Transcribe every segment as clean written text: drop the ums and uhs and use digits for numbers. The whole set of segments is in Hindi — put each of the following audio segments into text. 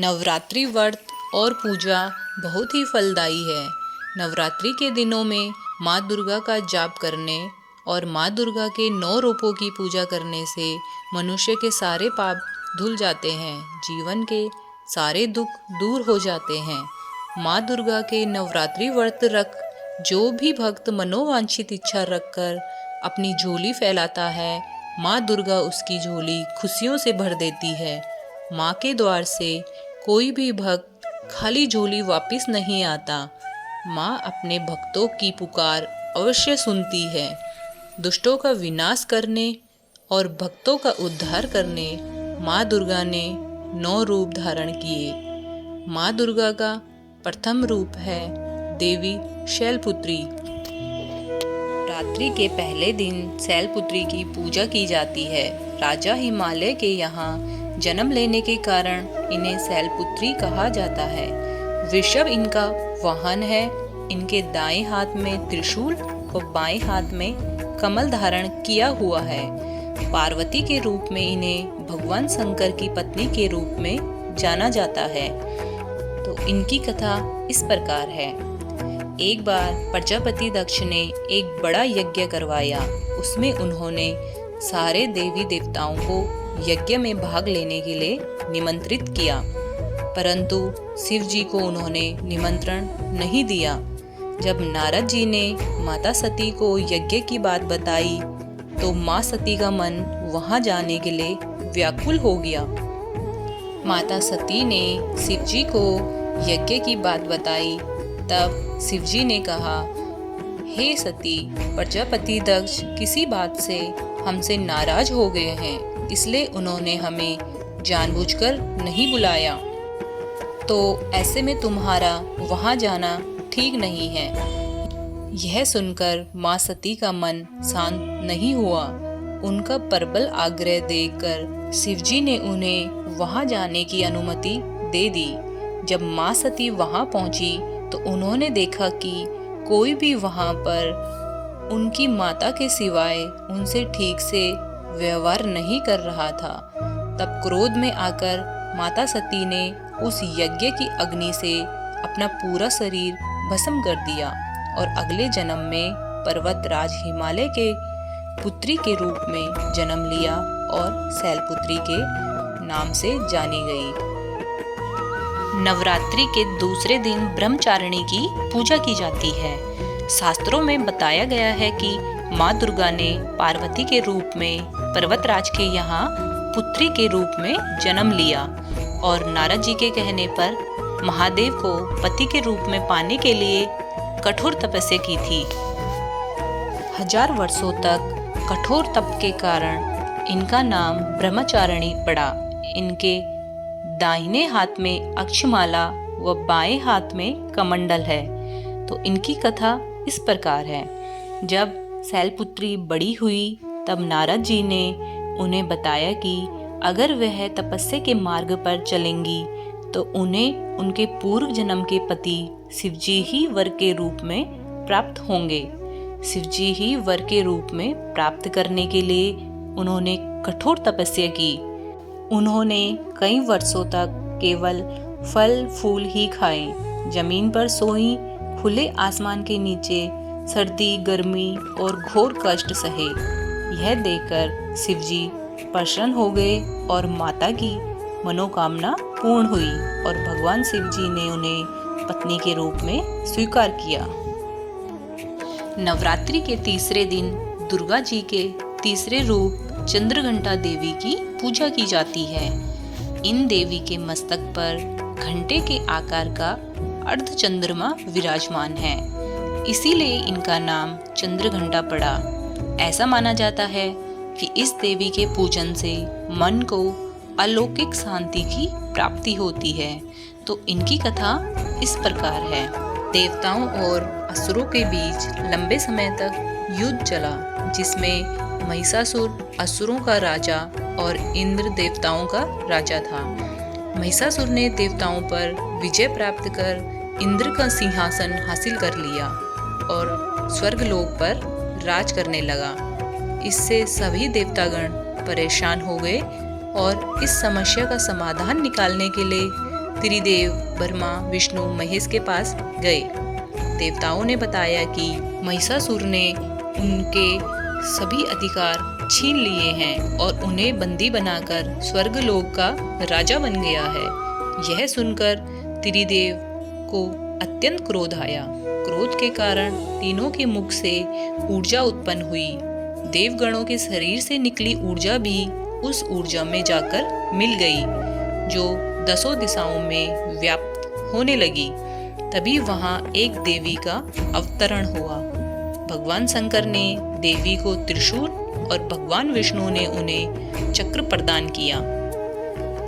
नवरात्रि व्रत और पूजा बहुत ही फलदायी है। नवरात्रि के दिनों में माँ दुर्गा का जाप करने और माँ दुर्गा के 9 रूपों की पूजा करने से मनुष्य के सारे पाप धुल जाते हैं, जीवन के सारे दुख दूर हो जाते हैं। माँ दुर्गा के नवरात्रि व्रत रख जो भी भक्त मनोवांछित इच्छा रखकर अपनी झोली फैलाता है, माँ दुर्गा उसकी झोली खुशियों से भर देती है। माँ के द्वार से कोई भी भक्त खाली झोली वापस नहीं आता। माँ अपने भक्तों की पुकार अवश्य सुनती है। दुष्टों का विनाश करने और भक्तों का उद्धार करने माँ दुर्गा ने 9 रूप धारण किए। माँ दुर्गा का प्रथम रूप है देवी शैलपुत्री। रात्रि के पहले दिन शैलपुत्री की पूजा की जाती है। राजा हिमालय के यहाँ जन्म लेने के कारण इन्हें शैलपुत्री कहा जाता है। वृषभ इनका वाहन है। इनके दाएं हाथ में त्रिशूल और बाएं हाथ में कमल धारण किया हुआ है। पार्वती के रूप में इन्हें भगवान शंकर की पत्नी के रूप में जाना जाता है। तो इनकी कथा इस प्रकार है। एक बार प्रजापति दक्ष ने एक बड़ा यज्ञ करवाया। उसमें उन्होंने सारे देवी देवताओं को यज्ञ में भाग लेने के लिए निमंत्रित किया, परंतु शिव जी को उन्होंने निमंत्रण नहीं दिया। जब नारद जी ने माता सती को यज्ञ की बात बताई तो माँ सती का मन वहां जाने के लिए व्याकुल हो गया। माता सती ने शिव जी को यज्ञ की बात बताई। तब शिव जी ने कहा, हे सती, प्रजापति दक्ष किसी बात से हमसे नाराज हो गए हैं, इसलिए उन्होंने हमें जानबूझकर नहीं बुलाया। तो ऐसे में तुम्हारा वहां जाना ठीक नहीं है। यह सुनकर माँ सती का मन शांत नहीं हुआ। उनका प्रबल आग्रह देखकर शिवजी ने उन्हें वहां जाने की अनुमति दे दी। जब माँ सती वहां पहुंची तो उन्होंने देखा कि कोई भी वहां पर उनकी माता के सिवाय उनसे ठीक से व्यवहार नहीं कर रहा था। तब क्रोध में आकर माता सती ने उस यज्ञ की अग्नि से अपना पूरा शरीर भस्म कर दिया और अगले जन्म में पर्वतराज हिमालय के पुत्री के रूप में जन्म लिया और शैलपुत्री के नाम से जानी गई। नवरात्रि के दूसरे दिन ब्रह्मचारिणी की पूजा की जाती है। शास्त्रों में बताया गया है कि माँ दुर्गा ने पार्वती के रूप में पर्वतराज के यहाँ पुत्री के रूप में जन्म लिया और नारद जी के कहने पर महादेव को पति के रूप में पाने के लिए कठोर तपस्या की थी। 1000 वर्षों तक कठोर तप के कारण इनका नाम ब्रह्मचारिणी पड़ा। इनके दाहिने हाथ में अक्षमाला व बाएं हाथ में कमंडल है। तो इनकी कथा इस प्रकार है। जब शैलपुत्री बड़ी हुई तब नारद जी ने उन्हें बताया कि अगर वह तपस्या के मार्ग पर चलेंगी तो उन्हें उनके पूर्व जन्म के पति शिवजी ही वर के रूप में प्राप्त होंगे। शिवजी ही वर के रूप में प्राप्त करने के लिए उन्होंने कठोर तपस्या की। उन्होंने कई वर्षों तक केवल फल फूल ही खाए, जमीन पर सोई, खुले आसमान के नीचे सर्दी गर्मी और घोर कष्ट सहे। यह देखकर शिवजी प्रसन्न हो गए और माता की मनोकामना पूर्ण हुई और भगवान शिवजी ने उन्हें पत्नी के रूप में स्वीकार किया। नवरात्रि के तीसरे दिन दुर्गा जी के तीसरे रूप चंद्रघंटा देवी की पूजा की जाती है। इन देवी के मस्तक पर घंटे के आकार का अर्ध चंद्रमा विराजमान है, इसीलिए इनका नाम चंद्रघंटा पड़ा। ऐसा माना जाता है कि इस देवी के पूजन से मन को अलौकिक शांति की प्राप्ति होती है। तो इनकी कथा इस प्रकार है। देवताओं और असुरों के बीच लंबे समय तक युद्ध चला, जिसमें महिषासुर असुरों का राजा और इंद्र देवताओं का राजा था। महिषासुर ने देवताओं पर विजय प्राप्त कर इंद्र का सिंहासन हासिल कर लिया और स्वर्गलोक पर राज करने लगा। इससे सभी देवतागण परेशान हो गए और इस समस्या का समाधान निकालने के लिए त्रिदेव ब्रह्मा, विष्णु, महेश के पास गए। देवताओं ने बताया कि महिषासुर ने उनके सभी अधिकार छीन लिए हैं और उन्हें बंदी बनाकर स्वर्गलोक का राजा बन गया है। यह सुनकर त्रिदेव को अत्यंत क्रोध आया। क्रोध के कारण तीनों के मुख से ऊर्जा उत्पन्न हुई। देवगणों के शरीर से निकली ऊर्जा भी उस ऊर्जा में जाकर मिल गई, जो 10 दिशाओं में व्याप्त होने लगी। तभी वहां एक देवी का अवतरण हुआ। भगवान शंकर ने देवी को त्रिशूल और भगवान विष्णु ने उन्हें चक्र प्रदान किया।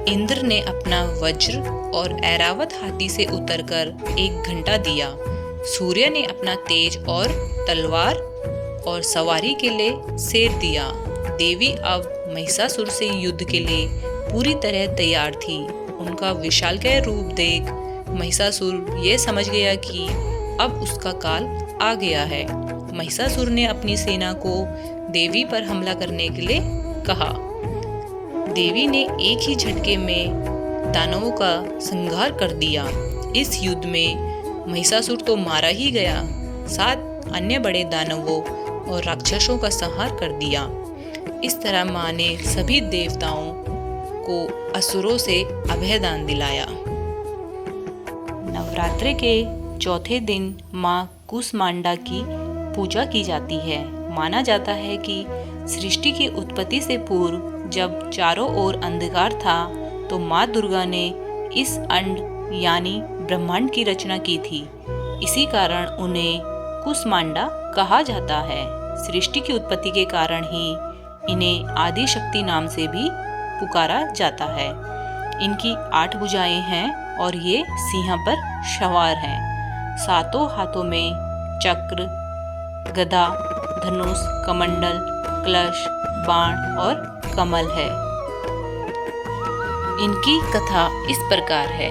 इंद्र ने अपना वज्र और ऐरावत हाथी से उतरकर एक घंटा दिया। सूर्य ने अपना तेज और तलवार और सवारी के लिए शेर दिया। देवी अब महिषासुर से युद्ध के लिए पूरी तरह तैयार थी। उनका विशालकाय रूप देख महिषासुर ये समझ गया कि अब उसका काल आ गया है। महिषासुर ने अपनी सेना को देवी पर हमला करने के लिए कहा। देवी ने एक ही झटके में दानवों का संहार कर दिया। इस युद्ध में महिषासुर तो मारा ही गया, साथ अन्य बड़े दानवों और राक्षसों का संहार कर दिया। इस तरह माँ ने सभी देवताओं को असुरों से अभयदान दिलाया। नवरात्रि के चौथे दिन माँ कूष्मांडा की पूजा की जाती है। माना जाता है कि सृष्टि की उत्पत्ति से पूर्व जब चारों ओर अंधकार था तो माँ दुर्गा ने इस अंड यानी ब्रह्मांड की रचना की थी। इसी कारण उन्हें कूष्मांडा कहा जाता है। सृष्टि की उत्पत्ति के कारण ही इन्हें आदि शक्ति नाम से भी पुकारा जाता है। इनकी 8 भुजाएं हैं और ये सिंह पर सवार हैं। 7 हाथों में चक्र, गदा, धनुष, कमंडल, कलश, बाण और कमल है। इनकी कथा इस प्रकार है।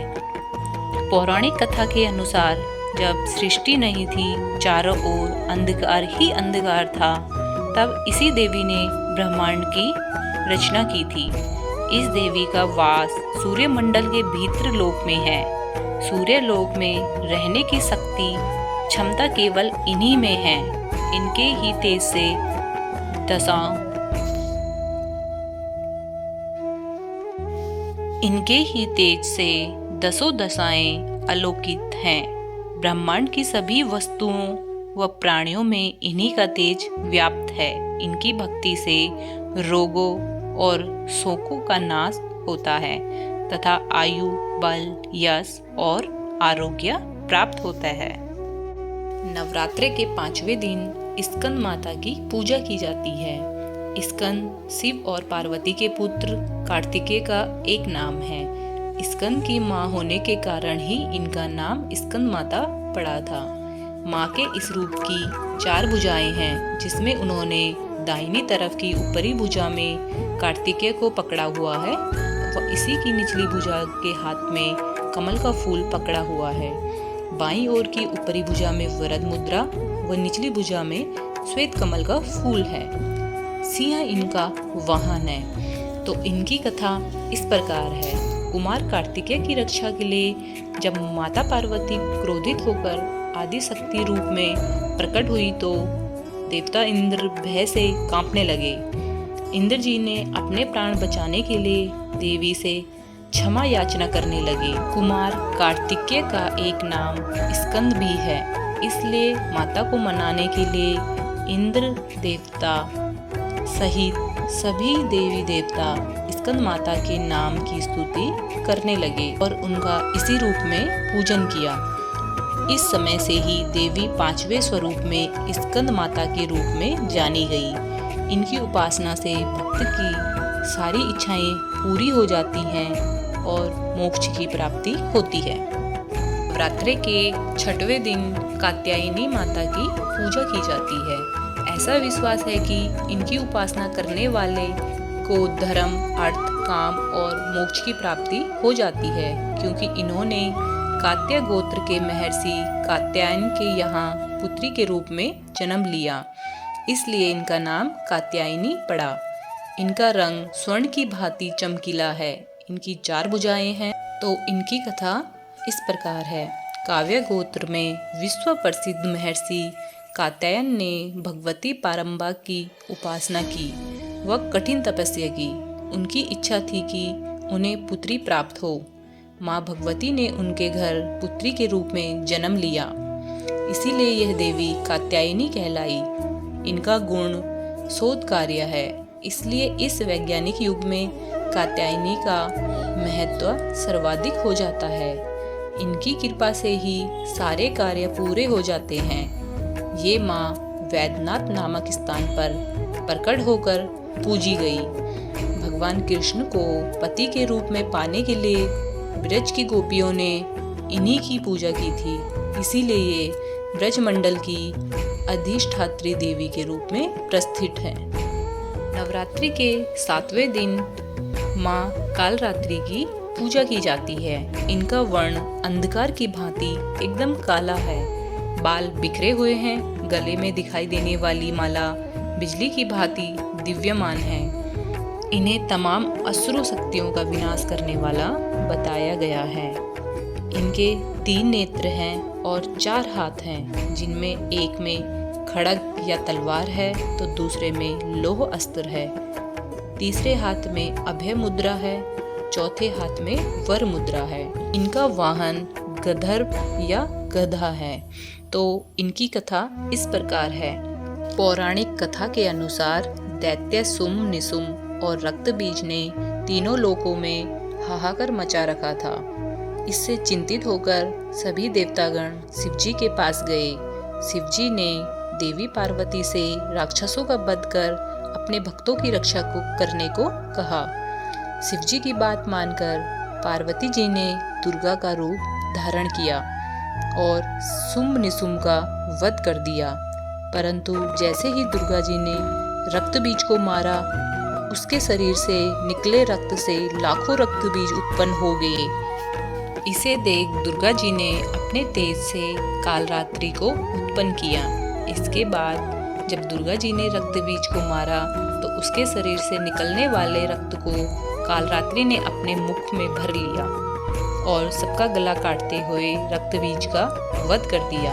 पौराणिक कथा के अनुसार जब सृष्टि नहीं थी, चारों ओर अंधकार ही अंधकार था, तब इसी देवी ने ब्रह्मांड की रचना की थी। इस देवी का वास सूर्य मंडल के भीतर लोक में है। सूर्य लोक में रहने की शक्ति क्षमता केवल इन्हीं में है। इनके ही तेज से दसों दशाएं अलौकिक हैं। ब्रह्मांड की सभी वस्तुओं व प्राणियों में इन्हीं का तेज व्याप्त है। इनकी भक्ति से रोगों और शोकों का नाश होता है तथा आयु, बल, यश और आरोग्य प्राप्त होता है। नवरात्रि के 5वें दिन स्कंद माता की पूजा की जाती है। स्कंद शिव और पार्वती के पुत्र कार्तिकेय का एक नाम है। स्कंद की माँ होने के कारण ही इनका नाम स्कंद माता पड़ा था। माँ के इस रूप की 4 भुजाएं हैं, जिसमें उन्होंने दाहिनी तरफ की ऊपरी भुजा में कार्तिकेय को पकड़ा हुआ है व इसी की निचली भुजा के हाथ में कमल का फूल पकड़ा हुआ है। बाईं ओर की ऊपरी भुजा में वरद मुद्रा व निचली भुजा में श्वेत कमल का फूल है। सिंह इनका वाहन है। तो इनकी कथा इस प्रकार है। कुमार कार्तिकेय की रक्षा के लिए जब माता पार्वती क्रोधित होकर आदि शक्ति रूप में प्रकट हुई तो देवता इंद्र भय से कांपने लगे। इंद्र जी ने अपने प्राण बचाने के लिए देवी से क्षमा याचना करने लगे। कुमार कार्तिकेय का एक नाम स्कंद भी है, इसलिए माता को मनाने के लिए इंद्र देवता सहित सभी देवी देवता स्कंद माता के नाम की स्तुति करने लगे और उनका इसी रूप में पूजन किया। इस समय से ही देवी 5वें स्वरूप में स्कंद माता के रूप में जानी गई। इनकी उपासना से भक्त की सारी इच्छाएं पूरी हो जाती हैं और मोक्ष की प्राप्ति होती है। नवरात्रि के 6वें दिन कात्यायनी माता की पूजा की जाती है। ऐसा विश्वास है कि इनकी उपासना करने वाले को धर्म, अर्थ, काम और मोक्ष की प्राप्ति हो जाती है, क्योंकि इन्होंने कात्य गोत्र के महर्षि कात्यायन के यहाँ पुत्री के रूप में जन्म लिया, इसलिए इनका नाम कात्यायनी पड़ा। इनका रंग स्वर्ण की भांति चमकीला है। इनकी 4 भुजाएं हैं तो इनकी कथा इस प्रकार है। काव्य गोत्र में विश्व प्रसिद्ध महर्षि कात्यायन ने भगवती पारंबा की उपासना की। वह कठिन तपस्या की। उनकी इच्छा थी कि उन्हें पुत्री प्राप्त हो। माँ भगवती ने उनके घर पुत्री के रूप में जन्म लिया। इसीलिए यह देवी कात्यायनी कहलाई। इनका गुण शोध कार्य है। इसलिए इस वैज्ञानिक युग में कात्यायनी का महत्व सर्वाधिक हो जाता है। इनकी कृपा से ही सारे कार्य पूरे हो जाते हैं। ये माँ वैद्यनाथ नामक स्थान पर प्रकट होकर पूजी गई। भगवान कृष्ण को पति के रूप में पाने के लिए ब्रज की गोपियों ने इन्हीं की पूजा की थी। इसीलिए ये ब्रजमंडल की अधिष्ठात्री देवी के रूप में प्रस्थित है। नवरात्रि के 7वें दिन माँ कालरात्रि की पूजा की जाती है। इनका वर्ण अंधकार की भांति एकदम काला है। बाल बिखरे हुए हैं। गले में दिखाई देने वाली माला बिजली की भांति दिव्यमान है। इन्हें तमाम असुर शक्तियों का विनाश करने वाला बताया गया है। इनके 3 नेत्र हैं और 4 हाथ हैं, जिनमें एक में खड्ग या तलवार है तो दूसरे में लौह अस्त्र है, तीसरे हाथ में अभय मुद्रा है, चौथे हाथ में वर मुद्रा है। इनका वाहन गदर्भ या गधा है। तो इनकी कथा इस प्रकार है। पौराणिक कथा के अनुसार दैत्य सुम निसुम और रक्तबीज ने तीनों लोकों में हाहाकार मचा रखा था। इससे चिंतित होकर सभी देवतागण शिवजी के पास गए। शिवजी ने देवी पार्वती से राक्षसों का वध कर अपने भक्तों की रक्षा करने को कहा। शिवजी की बात मानकर पार्वती जी ने दुर्गा का रूप धारण किया और शुंभ निशुंभ का वध कर दिया। परंतु जैसे ही दुर्गा जी ने रक्त बीज को मारा, उसके शरीर से निकले रक्त से लाखों रक्त बीज उत्पन्न हो गए। इसे देख दुर्गा जी ने अपने तेज से कालरात्रि को उत्पन्न किया। इसके बाद जब दुर्गा जी ने रक्त बीज को मारा तो उसके शरीर से निकलने वाले रक्त को कालरात्रि ने अपने मुख में भर लिया और सबका गला काटते हुए रक्त बीज का वध कर दिया।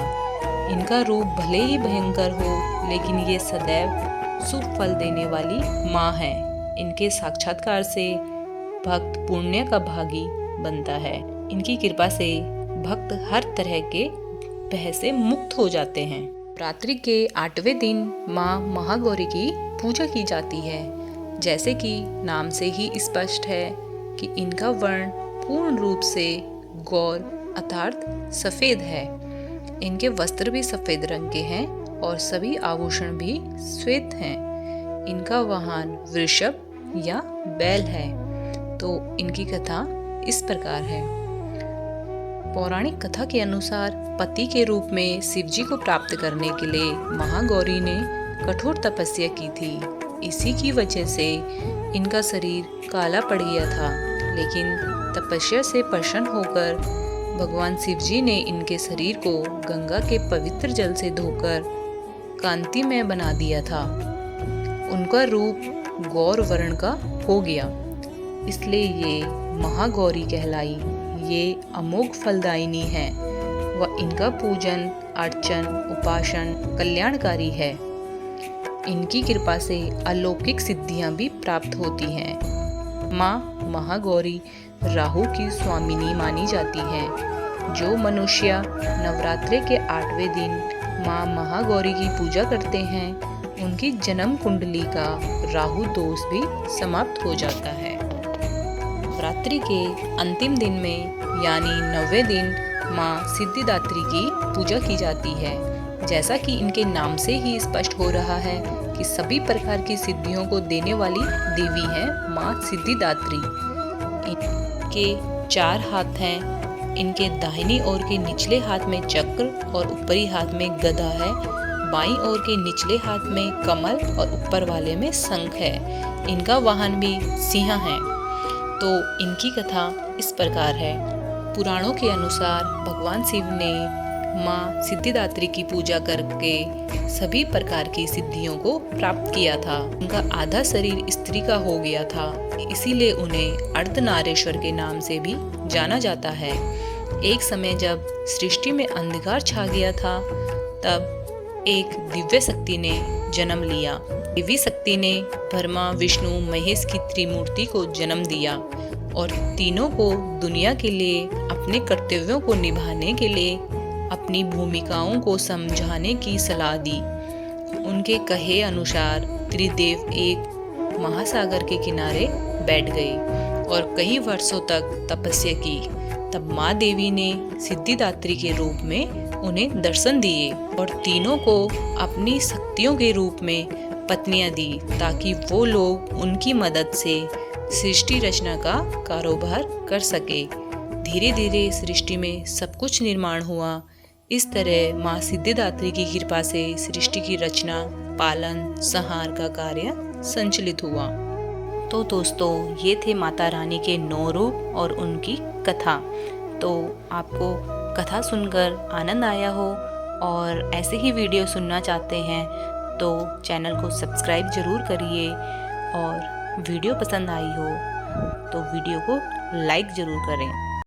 इनका रूप भले ही भयंकर हो, लेकिन ये सदैव शुभ फल देने वाली माँ है। इनके साक्षात्कार से भक्त पुण्य का भागी बनता है। इनकी कृपा से भक्त हर तरह के भय से मुक्त हो जाते हैं। नवरात्रि के 8वें दिन माँ महागौरी की पूजा की जाती है। जैसे कि नाम से ही स्पष्ट है कि इनका वर्ण पूर्ण रूप से गौर अर्थात सफेद है। इनके वस्त्र भी सफेद रंग के हैं और सभी आभूषण भी श्वेत हैं। इनका वाहन वृषभ या बैल है। तो इनकी कथा इस प्रकार है। पौराणिक कथा के अनुसार पति के रूप में शिवजी को प्राप्त करने के लिए महागौरी ने कठोर तपस्या की थी। इसी की वजह से इनका शरीर काला पड़ गया था। लेकिन तपस्या से प्रसन्न होकर भगवान शिवजी ने इनके शरीर को गंगा के पवित्र जल से धोकर कांतिमय बना दिया था। उनका रूप गौर वर्ण का हो गया, इसलिए ये महागौरी कहलाई। ये अमोघ फलदायिनी है व इनका पूजन अर्चन उपासन कल्याणकारी है। इनकी कृपा से अलौकिक सिद्धियां भी प्राप्त होती हैं। माँ महागौरी राहु की स्वामिनी मानी जाती है। जो मनुष्य नवरात्रि के 8वें दिन माँ महागौरी की पूजा करते हैं, उनकी जन्म कुंडली का राहु दोष भी समाप्त हो जाता है। नवरात्रि के अंतिम दिन में यानी 9वें दिन माँ सिद्धिदात्री की पूजा की जाती है। जैसा कि इनके नाम से ही स्पष्ट हो रहा है कि सभी प्रकार की सिद्धियों को देने वाली देवी है माँ सिद्धिदात्री। इनके 4 हाथ हैं। इनके दाहिनी ओर के निचले हाथ में चक्र और ऊपरी हाथ में गदा है। बाईं ओर के निचले हाथ में कमल और ऊपर वाले में शंख है। इनका वाहन भी सिंह है। तो इनकी कथा इस प्रकार है। पुराणों के अनुसार भगवान शिव ने माँ सिद्धिदात्री की पूजा करके सभी प्रकार की सिद्धियों को प्राप्त किया था। उनका आधा शरीर स्त्री का हो गया था, इसीलिए उन्हें अर्धनारीश्वर के नाम से भी जाना जाता है। एक समय जब सृष्टि में अंधकार छा गया था, तब एक दिव्य शक्ति ने जन्म लिया। देवी शक्ति ने ब्रह्मा, विष्णु, महेश की त्रिमूर्ति को जन्म दिया और तीनों को दुनिया के लिए अपने कर्तव्यों को निभाने के लिए अपनी भूमिकाओं को समझाने की सलाह दी। उनके कहे अनुसार त्रिदेव एक महासागर के किनारे बैठ गए और कई वर्षों तक तपस्या की। तब माँ देवी ने सिद्धिदात्री के रूप में उन्हें दर्शन दिए और तीनों को अपनी शक्तियों के रूप में पत्नियां दी, ताकि वो लोग उनकी मदद से सृष्टि रचना का कारोबार कर सके। धीरे धीरे सृष्टि में सब कुछ निर्माण हुआ। इस तरह माँ सिद्धिदात्री की कृपा से सृष्टि की रचना, पालन, संहार का कार्य संचालित हुआ। तो दोस्तों, ये थे माता रानी के 9 रूप और उनकी कथा। तो आपको कथा सुनकर आनंद आया हो और ऐसे ही वीडियो सुनना चाहते हैं तो चैनल को सब्सक्राइब जरूर करिए, और वीडियो पसंद आई हो तो वीडियो को लाइक ज़रूर करें।